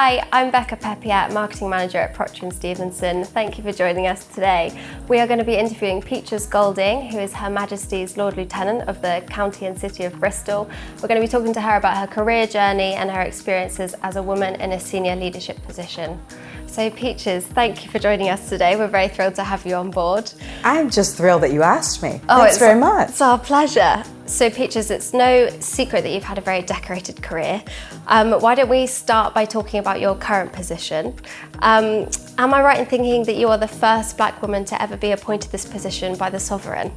Hi, I'm Becca Peppiatt, Marketing Manager at Proctor and Stevenson. Thank you for joining us today. We are going to be interviewing Peaches Golding, who is Her Majesty's Lord Lieutenant of the County and City of Bristol. We're going to be talking to her about her career journey and her experiences as a woman in a senior leadership position. So Peaches, thank you for joining us today. We're very thrilled to have you on board. I'm just thrilled that you asked me. Thanks very much. It's our pleasure. So Peaches, it's no secret that you've had a very decorated career. Why don't we start by talking about your current position? Am I right in thinking that you are the first black woman to ever be appointed this position by the Sovereign?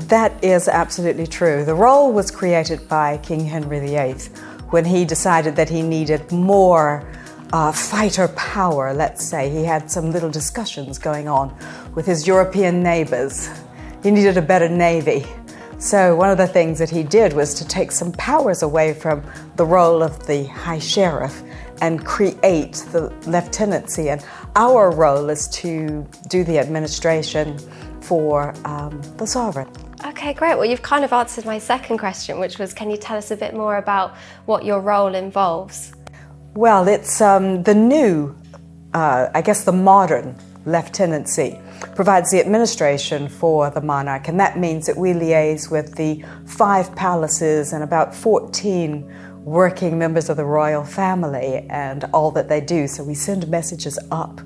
That is absolutely true. The role was created by King Henry VIII when he decided that he needed more fighter power, let's say. He had some little discussions going on with his European neighbors. He needed a better navy. So one of the things that he did was to take some powers away from the role of the High Sheriff and create the lieutenancy. And our role is to do the administration for the Sovereign. Okay, great. Well, you've kind of answered my second question, which was, can you tell us a bit more about what your role involves? Well, it's the new, I guess the modern lieutenancy provides the administration for the monarch, and that means that we liaise with the 5 palaces and about 14 working members of the royal family and all that they do. So we send messages up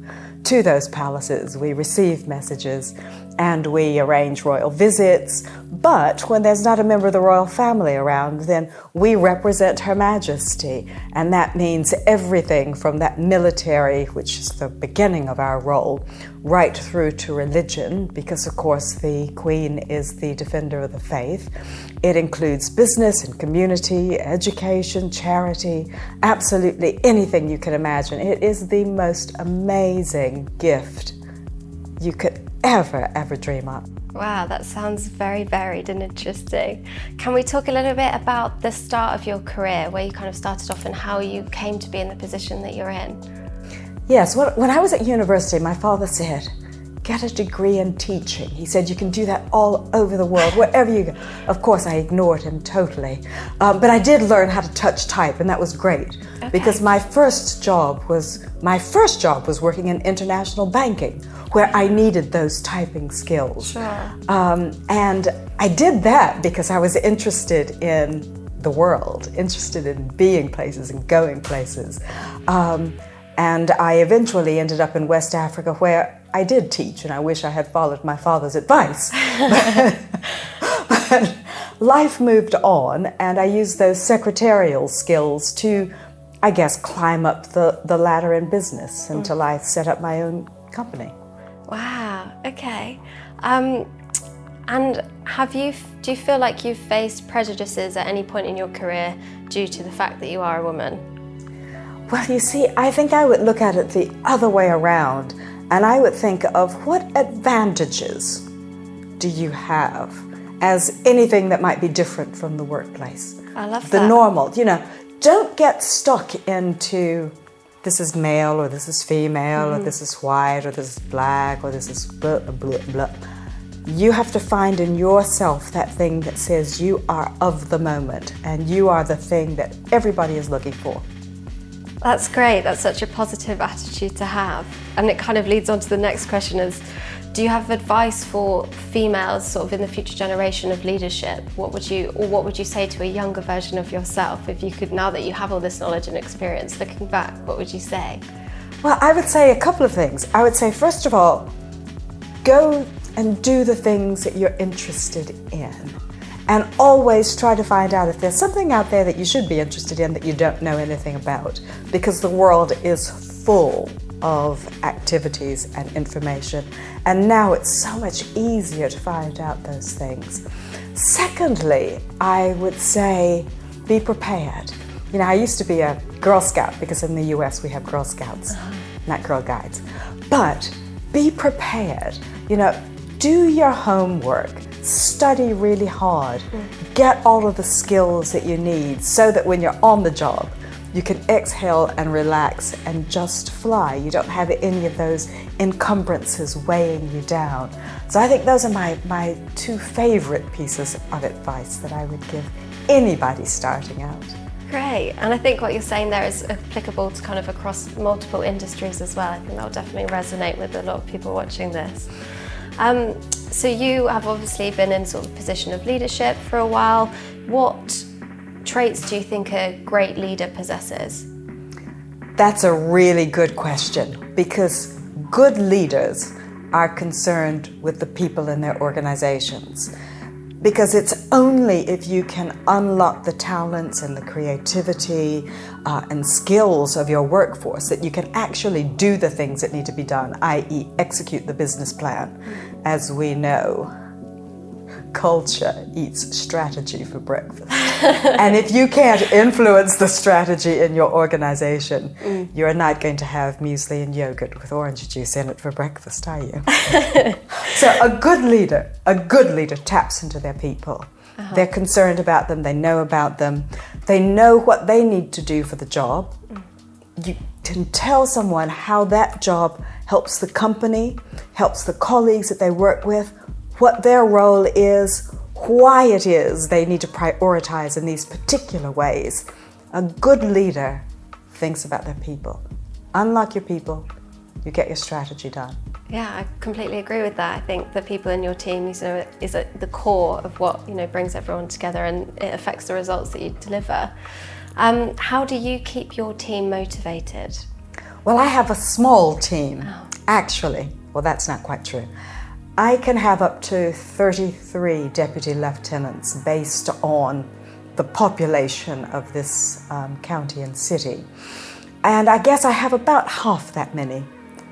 to those palaces, we receive messages, and we arrange royal visits. But when there's not a member of the royal family around, then we represent Her Majesty, and that means everything from that military, which is the beginning of our role, right through to religion, because of course the Queen is the defender of the faith. It includes business and community, education, charity, absolutely anything you can imagine. It is the most amazing gift you could ever dream up. Wow, that sounds very varied and interesting. Can we talk a little bit about the start of your career, where you kind of started off and how you came to be in the position that you're in? Yes, when I was at university, my father said, get a degree in teaching. He said, you can do that all over the world, wherever you go. Of course, I ignored him totally. But I did learn how to touch type, and that was great. Okay. Because my first job was working in international banking, where I needed those typing skills. Sure. And I did that because I was interested in the world, interested in being places and going places. And I eventually ended up in West Africa, where I did teach, and I wish I had followed my father's advice. But life moved on, and I used those secretarial skills to, I guess, climb up the ladder in business until I set up my own company. Wow, okay. And do you feel like you've faced prejudices at any point in your career due to the fact that you are a woman? Well, you see, I think I would look at it the other way around, and I would think of what advantages do you have as anything that might be different from the workplace. I love the that. Normal, don't get stuck into this is male or this is female or this is white or this is black or this is blah, blah, blah. You have to find in yourself that thing that says you are of the moment and you are the thing that everybody is looking for. That's great. That's such a positive attitude to have. And it kind of leads on to the next question is, do you have advice for females sort of in the future generation of leadership? What would you say to a younger version of yourself if you could, now that you have all this knowledge and experience, looking back, what would you say? Well, I would say a couple of things. I would say, first of all, go and do the things that you're interested in. And always try to find out if there's something out there that you should be interested in that you don't know anything about, because the world is full of activities and information, and now it's so much easier to find out those things. Secondly, I would say be prepared. I used to be a Girl Scout, because in the US we have Girl Scouts, not Girl Guides. But be prepared. Do your homework. Study really hard. Get all of the skills that you need so that when you're on the job, you can exhale and relax and just fly. You don't have any of those encumbrances weighing you down. So I think those are my 2 favorite pieces of advice that I would give anybody starting out. Great, and I think what you're saying there is applicable to kind of across multiple industries as well. I think that'll definitely resonate with a lot of people watching this. So you have obviously been in sort of position of leadership for a while. What traits do you think a great leader possesses? That's a really good question, because good leaders are concerned with the people in their organizations. Because it's only if you can unlock the talents and the creativity and skills of your workforce that you can actually do the things that need to be done, i.e. execute the business plan. As we know, culture eats strategy for breakfast. And if you can't influence the strategy in your organization, you're not going to have muesli and yogurt with orange juice in it for breakfast, are you? So a good leader taps into their people. They're concerned about them, they know about them, they know what they need to do for the job. You can tell someone how that job helps the company, helps the colleagues that they work with, what their role is, why it is they need to prioritize in these particular ways. A good leader thinks about their people. Unlock your people, you get your strategy done. Yeah, I completely agree with that. I think the people in your team, is at the core of what brings everyone together, and it affects the results that you deliver. How do you keep your team motivated? Well, I have a small team, actually. Well, that's not quite true. I can have up to 33 deputy lieutenants based on the population of this county and city. And I guess I have about half that many,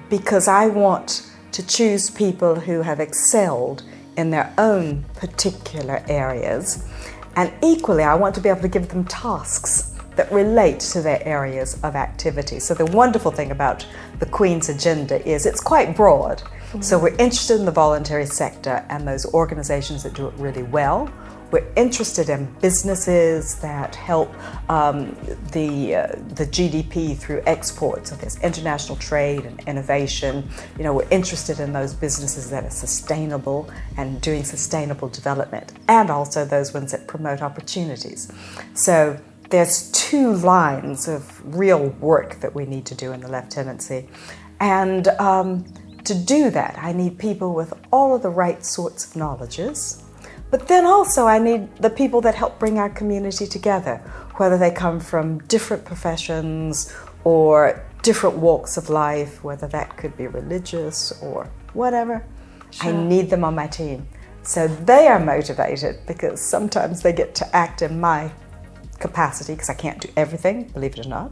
because I want to choose people who have excelled in their own particular areas. And equally, I want to be able to give them tasks that relate to their areas of activity. So the wonderful thing about the Queen's agenda is it's quite broad. So we're interested in the voluntary sector and those organizations that do it really well. We're interested in businesses that help the GDP through export. So there's international trade and innovation. We're interested in those businesses that are sustainable and doing sustainable development, and also those ones that promote opportunities. So there's two lines of real work that we need to do in the lieutenancy. And to do that, I need people with all of the right sorts of knowledges. But then also I need the people that help bring our community together, whether they come from different professions or different walks of life, whether that could be religious or whatever. Sure. I need them on my team. So they are motivated because sometimes they get to act in my capacity, because I can't do everything, believe it or not.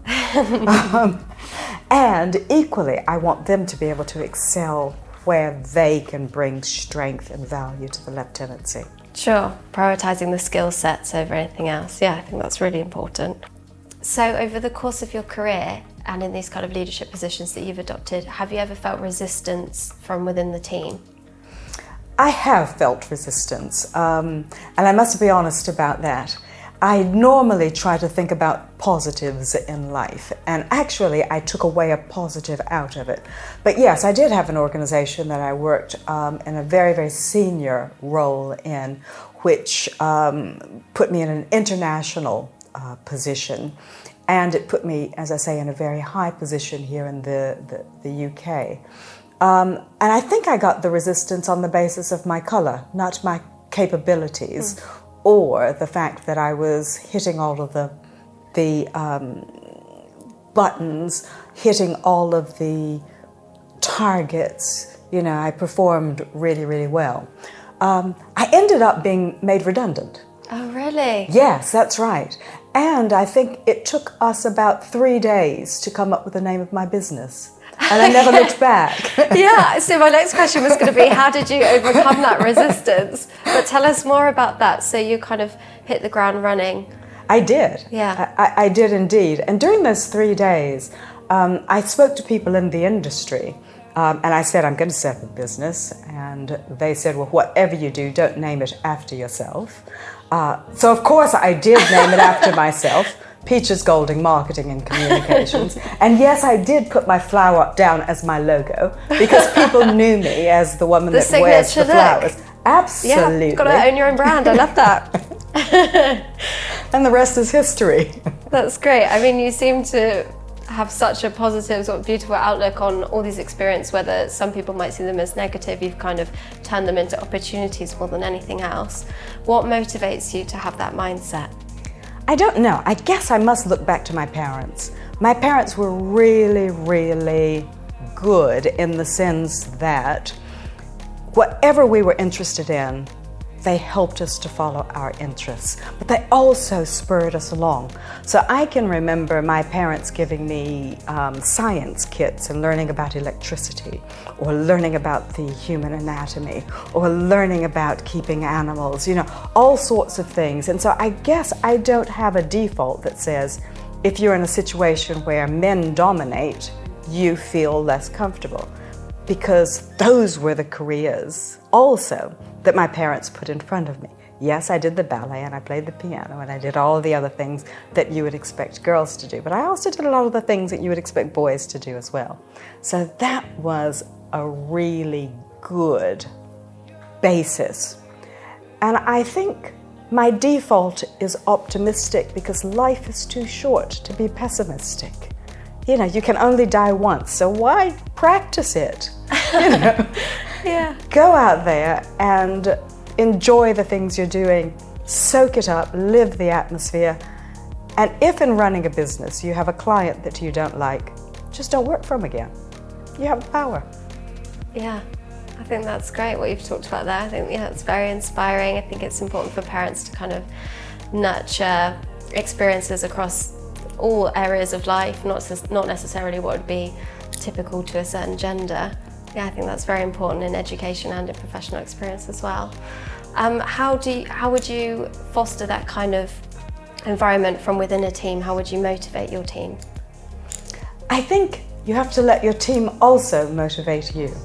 And equally, I want them to be able to excel where they can bring strength and value to the lieutenancy. Sure, prioritising the skill sets over anything else. Yeah, I think that's really important. So over the course of your career and in these kind of leadership positions that you've adopted, have you ever felt resistance from within the team? I have felt resistance, and I must be honest about that. I normally try to think about positives in life, and actually I took away a positive out of it. But yes, I did have an organization that I worked in a very, very senior role in, which put me in an international position, and it put me, as I say, in a very high position here in the UK. And I think I got the resistance on the basis of my colour, not my capabilities, or the fact that I was hitting all of the buttons, hitting all of the targets. I performed really, really well. I ended up being made redundant. Oh, really? Yes, that's right. And I think it took us about 3 days to come up with the name of my business. And I never looked back. Yeah, so my next question was going to be, how did you overcome that resistance? But tell us more about that. So you kind of hit the ground running. I did. Yeah. I did indeed. And during those 3 days, I spoke to people in the industry. And I said, I'm going to set up a business. And they said, well, whatever you do, don't name it after yourself. So, of course, I did name it after myself. Peaches Golding Marketing and Communications. And yes, I did put my flower down as my logo, because people knew me as the woman that wears the flowers. Absolutely. Yeah, got to own your own brand. I love that. And the rest is history. That's great. I mean, you seem to have such a positive, sort of beautiful outlook on all these experiences, whether some people might see them as negative, you've kind of turned them into opportunities more than anything else. What motivates you to have that mindset? I don't know. I guess I must look back to my parents. My parents were really, really good in the sense that whatever we were interested in, they helped us to follow our interests, but they also spurred us along. So I can remember my parents giving me science kits and learning about electricity, or learning about the human anatomy, or learning about keeping animals, you know, all sorts of things. And so I guess I don't have a default that says, if you're in a situation where men dominate, you feel less comfortable. Because those were the careers also that my parents put in front of me. Yes, I did the ballet and I played the piano and I did all of the other things that you would expect girls to do, but I also did a lot of the things that you would expect boys to do as well. So that was a really good basis. And I think my default is optimistic because life is too short to be pessimistic. You know, you can only die once, so why practice it? You know? Yeah. Go out there and enjoy the things you're doing, soak it up, live the atmosphere. And if in running a business you have a client that you don't like, just don't work for them again. You have the power. Yeah, I think that's great what you've talked about there. I think, yeah, it's very inspiring. I think it's important for parents to kind of nurture experiences across all areas of life, not necessarily what would be typical to a certain gender. Yeah, I think that's very important in education and in professional experience as well. How would you foster that kind of environment from within a team? How would you motivate your team? I think you have to let your team also motivate you.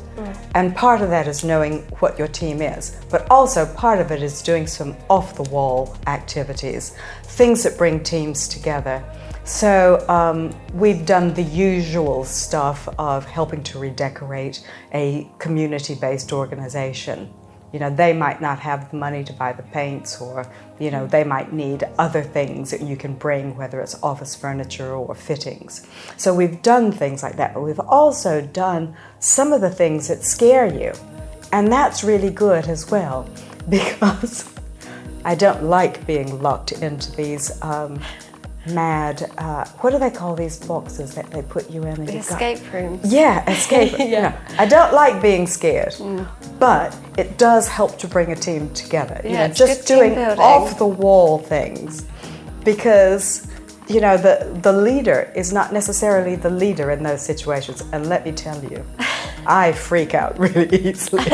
And part of that is knowing what your team is, but also part of it is doing some off-the-wall activities, things that bring teams together. So we've done the usual stuff of helping to redecorate a community-based organization. You know, they might not have the money to buy the paints, or, you know, they might need other things that you can bring, whether it's office furniture or fittings. So we've done things like that, but we've also done some of the things that scare you. And that's really good as well, because I don't like being locked into these mad, what do they call these boxes that they put you in? The escape rooms. Yeah, escape rooms. Yeah. No, I don't like being scared, but it does help to bring a team together. Yeah, you know, it's just good team doing building. off-the-wall things, because you know the leader is not necessarily the leader in those situations. And let me tell you, I freak out really easily.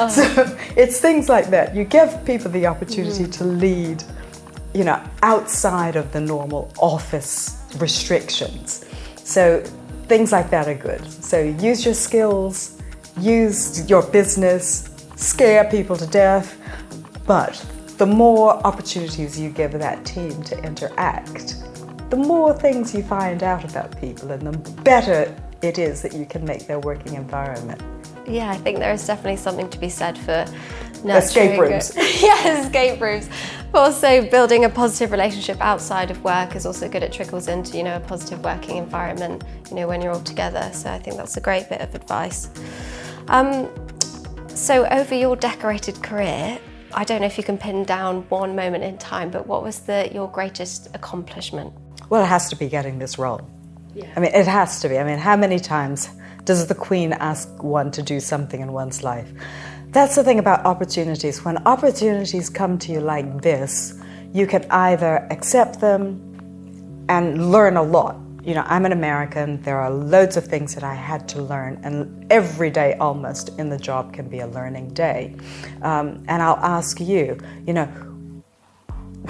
So it's things like that. You give people the opportunity to lead, you know, outside of the normal office restrictions. So things like that are good. So use your skills, use your business, scare people to death, but the more opportunities you give that team to interact, the more things you find out about people and the better it is that you can make their working environment. Yeah, I think there is definitely something to be said for Escape rooms. Yeah, escape rooms. But also building a positive relationship outside of work is also good. It trickles into, you know, a positive working environment, you know, when you're all together. So I think that's a great bit of advice. So over your decorated career, I don't know if you can pin down one moment in time, but what was your greatest accomplishment? Well, it has to be getting this role. Yeah. I mean, it has to be. I mean, how many times does the Queen ask one to do something in one's life? That's the thing about opportunities. When opportunities come to you like this, you can either accept them and learn a lot. You know, I'm an American. There are loads of things that I had to learn, and every day almost in the job can be a learning day. And I'll ask you, you know,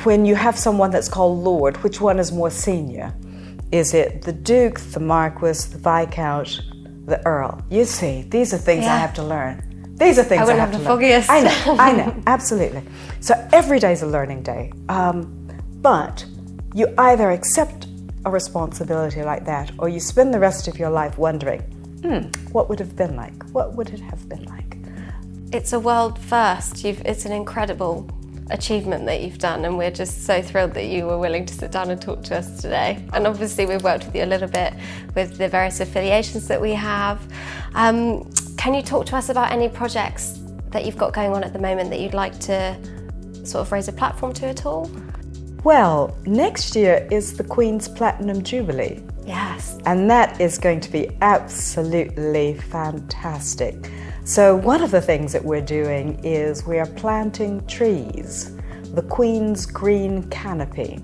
when you have someone that's called Lord, which one is more senior? Is it the Duke, the Marquis, the Viscount, the Earl? You see, these are things I have to learn. These are things I have to learn. I wouldn't have the foggiest. I know, absolutely. So every day is a learning day. But you either accept a responsibility like that, or you spend the rest of your life wondering, what would it have been like? What would it have been like? It's a world first. It's an incredible achievement that you've done, and we're just so thrilled that you were willing to sit down and talk to us today. And obviously we've worked with you a little bit with the various affiliations that we have. Can you talk to us about any projects that you've got going on at the moment that you'd like to sort of raise a platform to at all? Well, next year is the Queen's Platinum Jubilee. Yes. And that is going to be absolutely fantastic. So one of the things that we're doing is we are planting trees, the Queen's Green Canopy.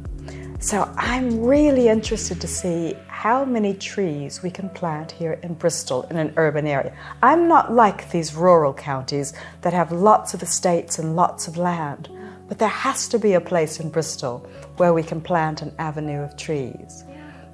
So I'm really interested to see how many trees we can plant here in Bristol in an urban area. I'm not like these rural counties that have lots of estates and lots of land, but there has to be a place in Bristol where we can plant an avenue of trees.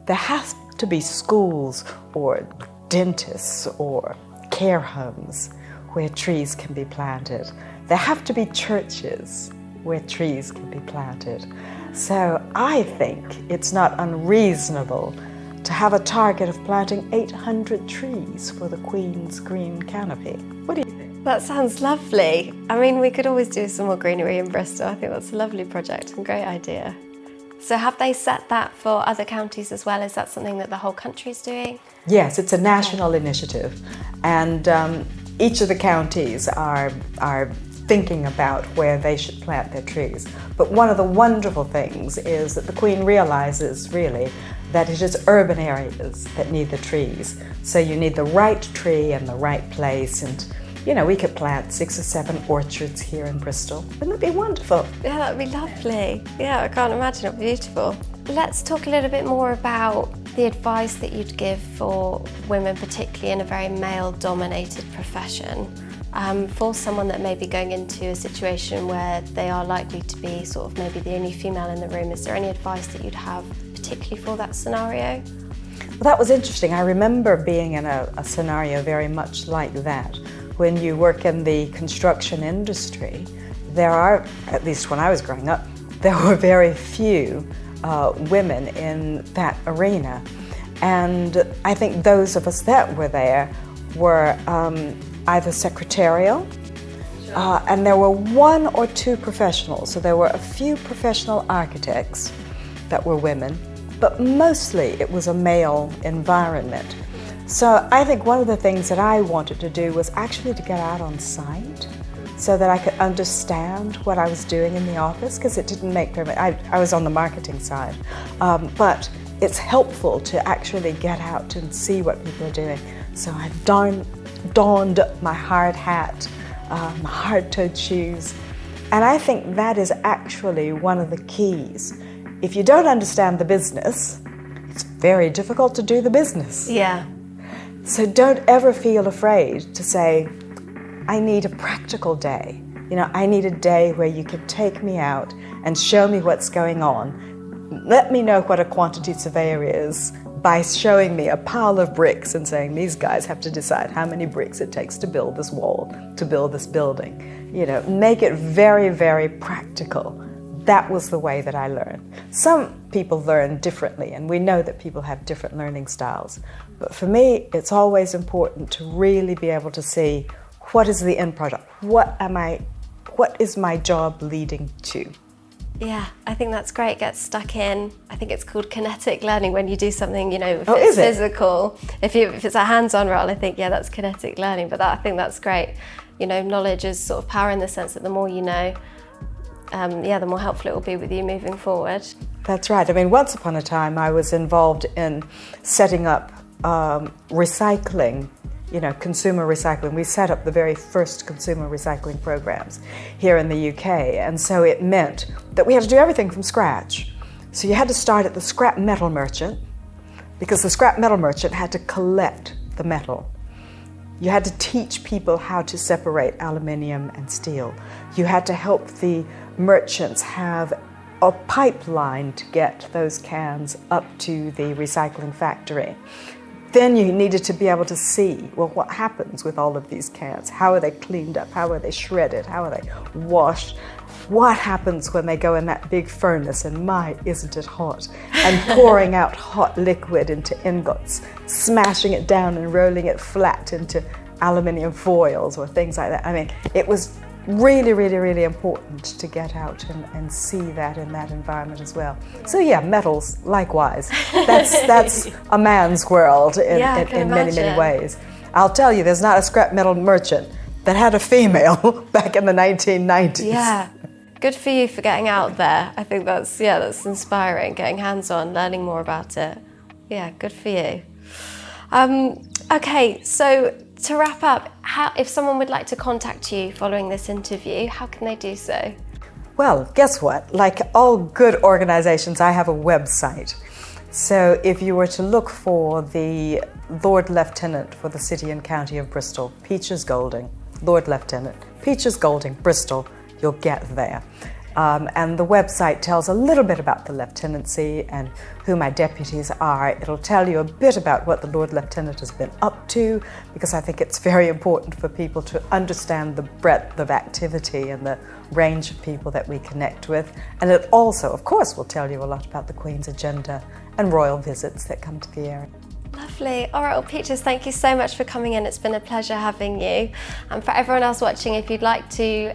There has to be schools or dentists or care homes where trees can be planted. There have to be churches where trees can be planted. So I think it's not unreasonable to have a target of planting 800 trees for the Queen's Green Canopy. What do you think? That sounds lovely. I mean, we could always do some more greenery in Bristol. I think that's a lovely project and great idea. So have they set that for other counties as well? Is that something that the whole country is doing? Yes, it's a national initiative, and each of the counties are thinking about where they should plant their trees. But one of the wonderful things is that the Queen realizes really that it is urban areas that need the trees. So you need the right tree in the right place, and you know, we could plant 6 or 7 orchards here in Bristol. Wouldn't it be wonderful? Yeah, that'd be lovely. Yeah, I can't imagine it. Beautiful. Let's talk a little bit more about the advice that you'd give for women, particularly in a very male-dominated profession. For someone that may be going into a situation where they are likely to be sort of maybe the only female in the room, is there any advice that you'd have particularly for that scenario? Well, that was interesting. I remember being in a scenario very much like that. When you work in the construction industry, there are, at least when I was growing up, there were very few women in that arena. And I think those of us that were there were either secretarial, and there were 1 or 2 professionals. So there were a few professional architects that were women, but mostly it was a male environment. So I think one of the things that I wanted to do was actually to get out on site so that I could understand what I was doing in the office, because it didn't make very much, I was on the marketing side, but it's helpful to actually get out and see what people are doing. So I donned my hard hat, my hard-toed shoes, and I think that is actually one of the keys. If you don't understand the business, it's very difficult to do the business. Yeah. So don't ever feel afraid to say, I need a practical day. You know, I need a day where you can take me out and show me what's going on. Let me know what a quantity surveyor is by showing me a pile of bricks and saying, these guys have to decide how many bricks it takes to build this wall, to build this building. You know, make it very, very practical. That was the way that I learned. Some people learn differently, and we know that people have different learning styles. But for me, it's always important to really be able to see what is the end product. What is my job leading to? Yeah, I think that's great. Get stuck in. I think it's called kinetic learning when you do something, you know, if it's physical. If it's a hands-on role, I think, yeah, that's kinetic learning. But I think that's great. You know, knowledge is sort of power in the sense that the more you know, the more helpful it will be with you moving forward. That's right. I mean, once upon a time, I was involved in setting up recycling, you know, consumer recycling. We set up the very first consumer recycling programs here in the UK, and so it meant that we had to do everything from scratch. So you had to start at the scrap metal merchant, because the scrap metal merchant had to collect the metal. You had to teach people how to separate aluminium and steel. You had to help the merchants have a pipeline to get those cans up to the recycling factory. Then you needed to be able to see, well, what happens with all of these cans? How are they cleaned up? How are they shredded? How are they washed? What happens when they go in that big furnace, and my, isn't it hot? And pouring out hot liquid into ingots, smashing it down and rolling it flat into aluminium foils or things like that. I mean, it was really, really, really important to get out and see that in that environment as well. So yeah, metals, likewise. That's a man's world in many, many ways. I'll tell you, there's not a scrap metal merchant that had a female back in the 1990s. Yeah. Good for you for getting out there. I think that's inspiring, getting hands-on, learning more about it. Yeah, good for you. Okay, so to wrap up, if someone would like to contact you following this interview, how can they do so? Well, guess what? Like all good organizations, I have a website. So if you were to look for the Lord Lieutenant for the City and County of Bristol, Peaches Golding, Lord Lieutenant, Peaches Golding, Bristol, you'll get there. And the website tells a little bit about the lieutenancy and who my deputies are. It'll tell you a bit about what the Lord Lieutenant has been up to, because I think it's very important for people to understand the breadth of activity and the range of people that we connect with. And it also, of course, will tell you a lot about the Queen's agenda and royal visits that come to the area. Lovely. All right, well, Peaches, thank you so much for coming in. It's been a pleasure having you. And for everyone else watching, if you'd like to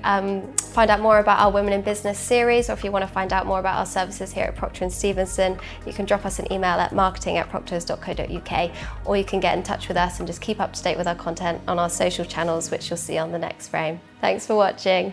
find out more about our Women in Business series, or if you want to find out more about our services here at Proctor & Stevenson, you can drop us an email at marketing@proctors.co.uk, or you can get in touch with us and just keep up to date with our content on our social channels, which you'll see on the next frame. Thanks for watching.